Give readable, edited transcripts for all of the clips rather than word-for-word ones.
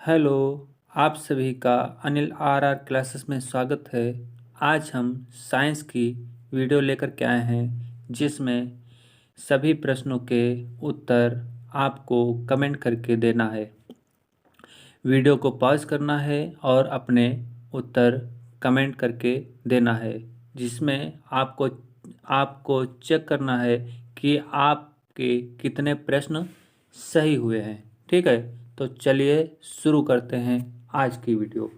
Hello. आप सभी का अनिल आर क्लासेस में स्वागत है। आज हम साइंस की वीडियो लेकर के आए हैं जिसमें सभी प्रश्नों के उत्तर आपको कमेंट करके देना है। वीडियो को पॉज करना है और अपने उत्तर कमेंट करके देना है, जिसमें आपको आपको चेक करना है कि आपके कितने प्रश्न सही हुए हैं। ठीक है, तो चलिए शुरू करते हैं आज की वीडियो।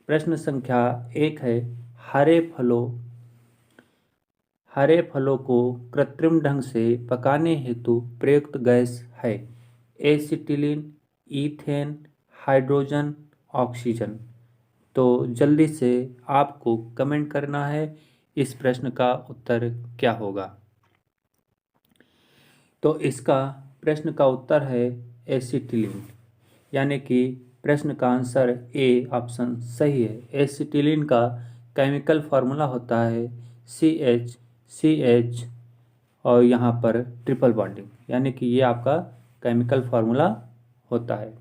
प्रश्न संख्या 1 है, हरे फलों हरे फलों को कृत्रिम ढंग से पकाने हेतु प्रयुक्त गैस है एसिटिलीन, ईथेन, हाइड्रोजन, ऑक्सीजन। तो जल्दी से आपको कमेंट करना है इस प्रश्न का उत्तर क्या होगा। तो इसका प्रश्न का उत्तर है एसिटिलीन, यानी कि प्रश्न का आंसर ए ऑप्शन सही है। एसिटिलीन का केमिकल फार्मूला होता है CH और यहाँ पर ट्रिपल बॉन्डिंग, यानी कि ये आपका केमिकल फार्मूला होता है।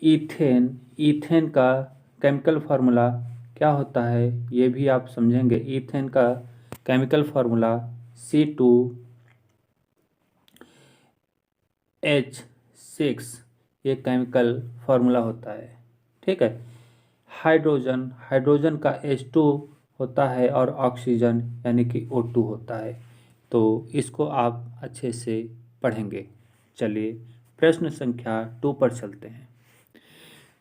ईथेन का केमिकल फार्मूला क्या होता है ये भी आप समझेंगे। ईथेन का केमिकल फार्मूला C2H6 ये केमिकल फार्मूला होता है। ठीक है। हाइड्रोजन का H2 होता है और ऑक्सीजन यानी कि O2 होता है। तो इसको आप अच्छे से पढ़ेंगे। चलिए प्रश्न संख्या 2 पर चलते हैं।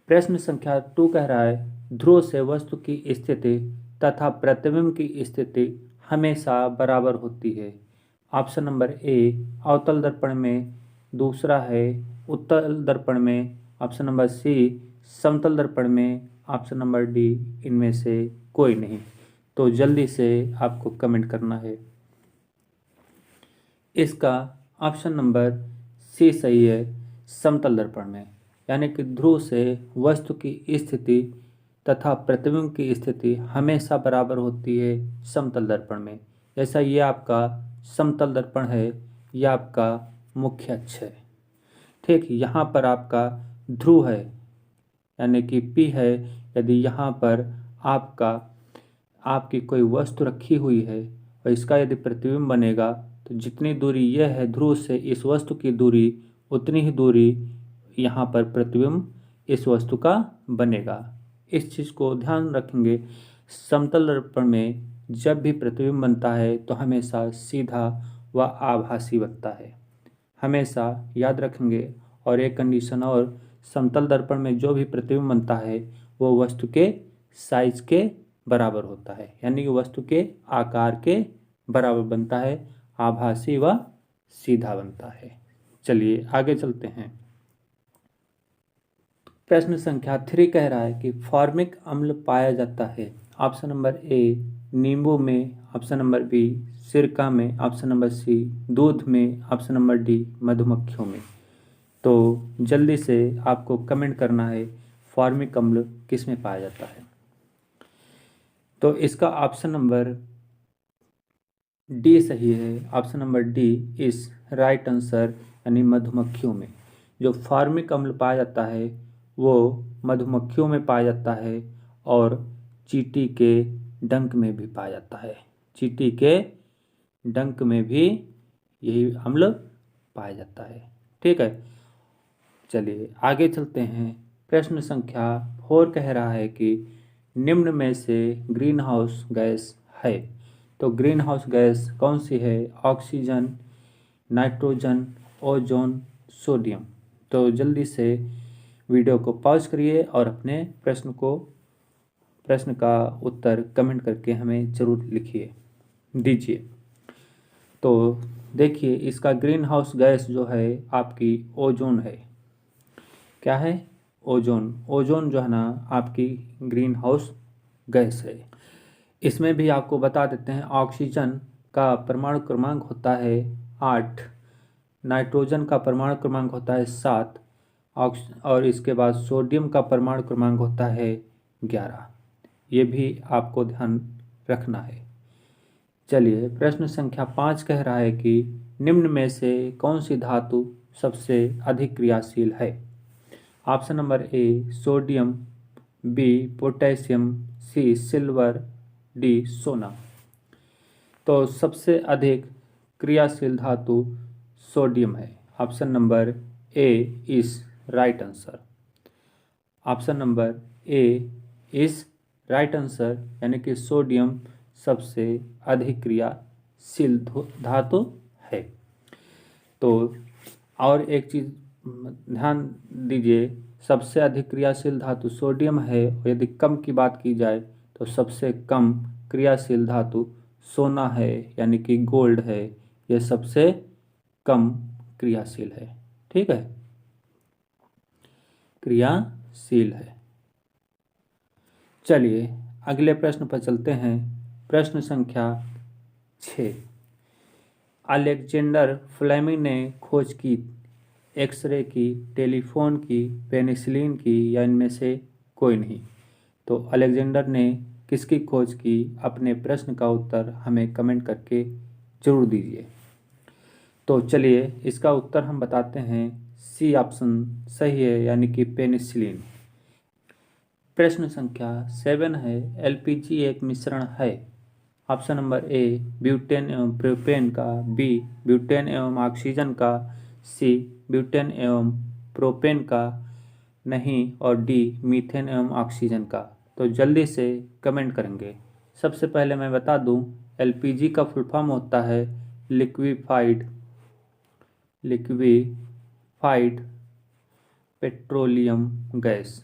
प्रश्न संख्या 2 कह रहा है, ध्रुव से वस्तु की स्थिति तथा प्रतिबिंब की स्थिति हमेशा बराबर होती है। ऑप्शन नंबर ए अवतल दर्पण में, दूसरा है उत्तल दर्पण में, ऑप्शन नंबर सी समतल दर्पण में, ऑप्शन नंबर डी इनमें से कोई नहीं। तो जल्दी से आपको कमेंट करना है। इसका ऑप्शन नंबर सी सही है, समतल दर्पण में, यानी कि ध्रुव से वस्तु की स्थिति तथा प्रतिबिंब की स्थिति हमेशा बराबर होती है समतल दर्पण में। जैसा ये आपका समतल दर्पण है, यह आपका मुख्य अक्ष है। ठीक, यहाँ पर आपका ध्रुव है यानी कि P है। यदि यहाँ पर आपकी कोई वस्तु रखी हुई है और इसका यदि प्रतिबिंब बनेगा तो जितनी दूरी यह है ध्रुव से इस वस्तु की दूरी, उतनी ही दूरी यहाँ पर प्रतिबिंब इस वस्तु का बनेगा। इस चीज़ को ध्यान रखेंगे। समतल दर्पण में जब भी प्रतिबिंब बनता है तो हमेशा सीधा व आभासी बनता है, हमेशा याद रखेंगे। और एक कंडीशन और, समतल दर्पण में जो भी प्रतिबिंब बनता है वो वस्तु के साइज के बराबर होता है, यानी कि वस्तु के आकार के बराबर बनता है, आभासी व सीधा बनता है। चलिए आगे चलते हैं। प्रश्न संख्या 3 कह रहा है कि फॉर्मिक अम्ल पाया जाता है। ऑप्शन नंबर ए नींबू में, ऑप्शन नंबर बी सिरका में, ऑप्शन नंबर सी दूध में, ऑप्शन नंबर डी मधुमक्खियों में। तो जल्दी से आपको कमेंट करना है फॉर्मिक अम्ल किस में पाया जाता है। तो इसका ऑप्शन नंबर डी सही है। ऑप्शन नंबर डी इस राइट आंसर, यानी मधुमक्खियों में। जो फॉर्मिक अम्ल पाया जाता है वो मधुमक्खियों में पाया जाता है और चींटी के डंक में भी पाया जाता है। चींटी के डंक में भी यही अम्ल पाया जाता है। ठीक है, चलिए आगे चलते हैं। प्रश्न संख्या 4 कह रहा है कि निम्न में से ग्रीन हाउस गैस है। तो ग्रीन हाउस गैस कौन सी है? Oxygen, nitrogen, ozone, sodium. तो जल्दी से वीडियो को पॉज करिए और अपने प्रश्न का उत्तर कमेंट करके हमें ज़रूर लिखिए दीजिए। तो देखिए, इसका ग्रीन हाउस गैस जो है आपकी ओजोन है। क्या है? ओजोन। ओजोन जो है ना आपकी ग्रीन हाउस गैस है। इसमें भी आपको बता देते हैं, ऑक्सीजन का परमाणु क्रमांक होता है 8, नाइट्रोजन का परमाणु क्रमांक होता है 7, और इसके बाद सोडियम का परमाणु क्रमांक होता है 11। ये भी आपको ध्यान रखना है। चलिए प्रश्न संख्या 5 कह रहा है कि निम्न में से कौन सी धातु सबसे अधिक क्रियाशील है। Option number A sodium, B potassium, C silver, D सोना। तो सबसे अधिक क्रियाशील धातु सोडियम है। Option number A is right answer. Option number A is right answer, यानी कि सोडियम सबसे अधिक क्रियाशील धातु है। तो और एक चीज़ ध्यान दीजिए, सबसे अधिक क्रियाशील धातु सोडियम है, और यदि कम की बात की जाए तो सबसे कम क्रियाशील धातु सोना है, यानी कि गोल्ड है। यह सबसे कम क्रियाशील है। ठीक है, क्रियाशील है। चलिए अगले प्रश्न पर चलते हैं। प्रश्न संख्या 6। अलेक्जेंडर फ्लेमिंग ने खोज की एक्सरे की, टेलीफोन की, पेनिसिलिन की, या इनमें से कोई नहीं। तो अलेक्जेंडर ने किसकी खोज की? अपने प्रश्न का उत्तर हमें कमेंट करके जरूर दीजिए। तो चलिए इसका उत्तर हम बताते हैं। सी ऑप्शन सही है, यानी कि पेनिसिलिन। प्रश्न संख्या 7 है। एलपीजी एक मिश्रण है। ऑप्शन नंबर ए ब्यूटेन एवं प्रोपेन का, बी ब्यूटेन एवं ऑक्सीजन का, सी ब्यूटेन एवं प्रोपेन का, नहीं, और डी मीथेन एवं ऑक्सीजन का। तो जल्दी से कमेंट करेंगे। सबसे पहले मैं बता दूं, एलपीजी का फुल फॉर्म होता है liquefied petroleum gas.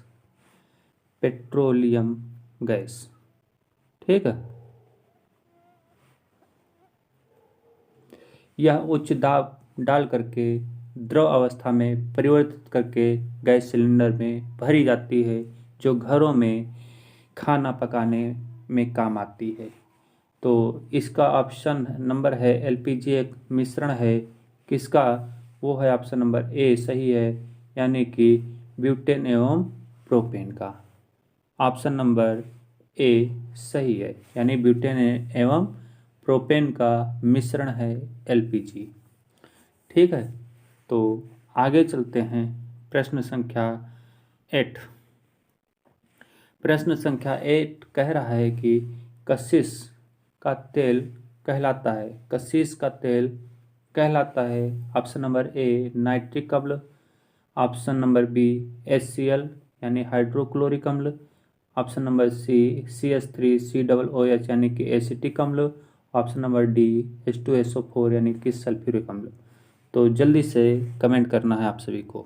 Petroleum gas, ठीक है। यह उच्च दाब डाल करके द्रव अवस्था में परिवर्तित करके गैस सिलेंडर में भरी जाती है, जो घरों में खाना पकाने में काम आती है। तो इसका ऑप्शन नंबर है एलपीजी एक मिश्रण है। किसका? वो है ऑप्शन नंबर ए सही है, यानी कि ब्यूटेन एवं प्रोपेन का। ऑप्शन नंबर ए सही है, यानी ब्यूटेन एवं प्रोपेन का मिश्रण है एलपीजी। ठीक है, तो आगे चलते हैं। प्रश्न संख्या 8। प्रश्न संख्या 8 कह रहा है कि कशिश का तेल कहलाता है। कशिश का तेल कहलाता है। ऑप्शन नंबर ए नाइट्रिक अम्ल, ऑप्शन नंबर बी HCl यानी हाइड्रोक्लोरिक अम्ल, ऑप्शन नंबर सी CH3COOH यानी कि एसिटिक अम्ल, ऑप्शन नंबर डी H2SO4 यानी कि सल्फ्यूरिक अम्ल। तो जल्दी से कमेंट करना है आप सभी को।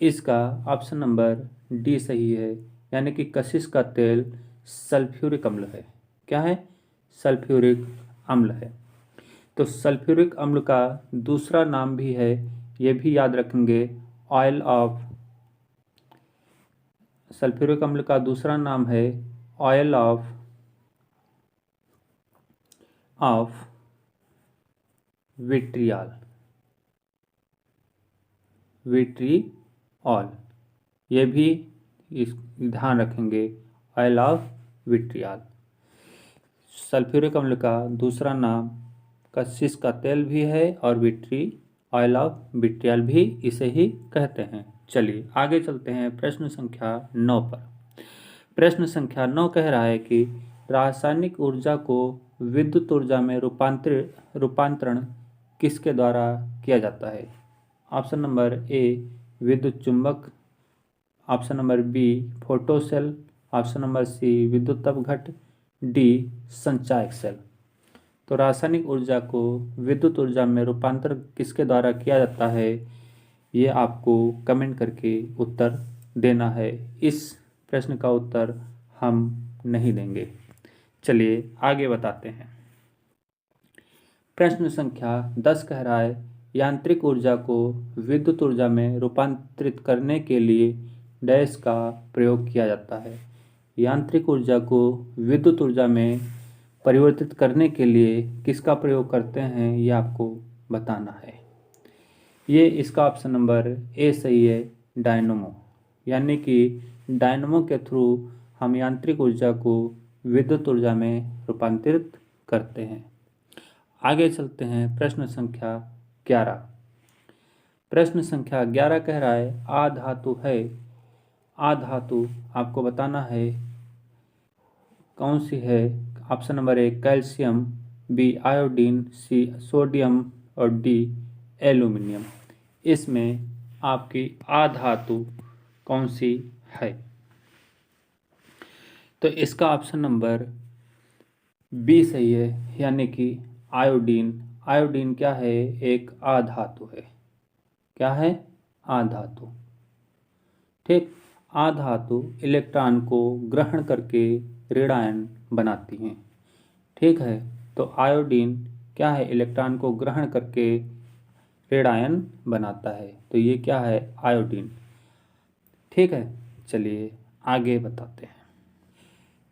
इसका ऑप्शन नंबर डी सही है, यानी कि कशिश का तेल सल्फ्यूरिक अम्ल है। क्या है? सल्फ्यूरिक अम्ल है। तो सल्फ्यूरिक अम्ल का दूसरा नाम भी है, ये भी याद रखेंगे, ऑयल ऑफ। सल्फ्यूरिक अम्ल का दूसरा नाम है ऑयल ऑफ विट्रियाल। विट्रिऑल, ये भी इस ध्यान रखेंगे, ऑयल ऑफ विट्रियाल। सल्फ्यूरिक अम्ल का दूसरा नाम कशिश का तेल भी है, और ऑयल ऑफ विट्रियाल भी इसे ही कहते हैं। चलिए आगे चलते हैं प्रश्न संख्या 9 पर। प्रश्न संख्या 9 कह रहा है कि रासायनिक ऊर्जा को विद्युत ऊर्जा में रूपांतरण किसके द्वारा किया जाता है? ऑप्शन नंबर ए विद्युत चुंबक, option number B photocell, option number C विद्युत अपघट, डी संचायक सेल। तो रासायनिक ऊर्जा को विद्युत ऊर्जा में रूपांतर किसके द्वारा किया जाता है, ये आपको कमेंट करके उत्तर देना है। इस प्रश्न का उत्तर हम नहीं देंगे। चलिए आगे बताते हैं। प्रश्न संख्या 10 कह रहा है यांत्रिक ऊर्जा को विद्युत ऊर्जा में रूपांतरित करने के लिए डैश का प्रयोग किया जाता है। यांत्रिक ऊर्जा को विद्युत ऊर्जा में परिवर्तित करने के लिए किसका प्रयोग करते हैं, ये आपको बताना है। ये इसका ऑप्शन नंबर ए सही है, डायनमो। यानी कि डायनमो के थ्रू हम यांत्रिक ऊर्जा को विद्युत ऊर्जा में रूपांतरित करते हैं। आगे चलते हैं प्रश्न संख्या 11। प्रश्न संख्या 11 कह रहा है आधातु है। आधातु आपको बताना है कौन सी है। Option number A calcium, B iodine, C sodium और डी एल्यूमिनियम। इसमें आपकी आधातु कौन सी है? तो इसका ऑप्शन नंबर बी सही है, यानी कि आयोडीन। आयोडीन क्या है? एक आधातु है। क्या है? आधातु। ठीक। आधातु इलेक्ट्रॉन को ग्रहण करके ऋणायन बनाती हैं। ठीक है, तो आयोडीन क्या है? इलेक्ट्रॉन को ग्रहण करके ऋणायन बनाता है, तो ये क्या है? आयोडीन। ठीक है, चलिए आगे बताते हैं।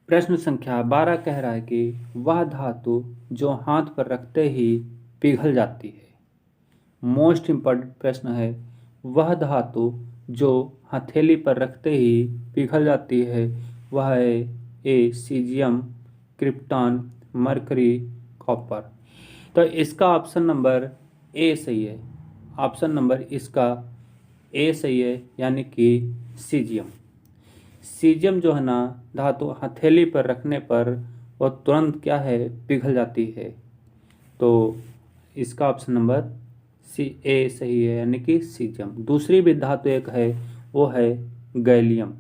प्रश्न संख्या 12 कह रहा है कि वह धातु जो हाथ पर रखते ही पिघल जाती है। मोस्ट इम्पॉर्टेंट प्रश्न है। वह धातु जो हथेली पर रखते ही पिघल जाती है वह है ए सीजियम, क्रिप्टॉन, मरकरी, कॉपर। तो इसका ऑप्शन नंबर ए सही है। ऑप्शन नंबर इसका ए सही है, यानी कि सीजियम। सीजियम जो है ना धातु हथेली पर रखने पर वह तुरंत क्या है? पिघल जाती है। तो इसका ऑप्शन नंबर सी ए सही है, यानी कि सीजियम। दूसरी भी धातु एक है, वो है गैलियम।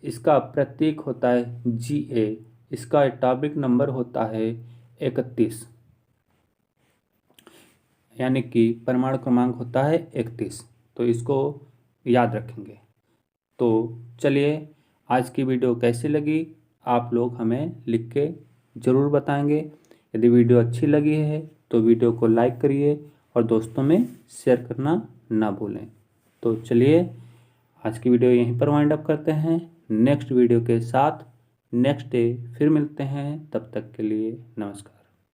इसका प्रतीक होता है Ga। इसका एटॉमिक नंबर होता है 31, यानी कि परमाणु क्रमांक होता है 31। तो इसको याद रखेंगे। तो चलिए, आज की वीडियो कैसी लगी आप लोग हमें लिख के ज़रूर बताएंगे। यदि वीडियो अच्छी लगी है तो वीडियो को लाइक करिए और दोस्तों में शेयर करना ना भूलें। तो चलिए, आज की वीडियो यहीं पर वाइंड अप करते हैं। नेक्स्ट वीडियो के साथ नेक्स्ट डे फिर मिलते हैं। तब तक के लिए नमस्कार।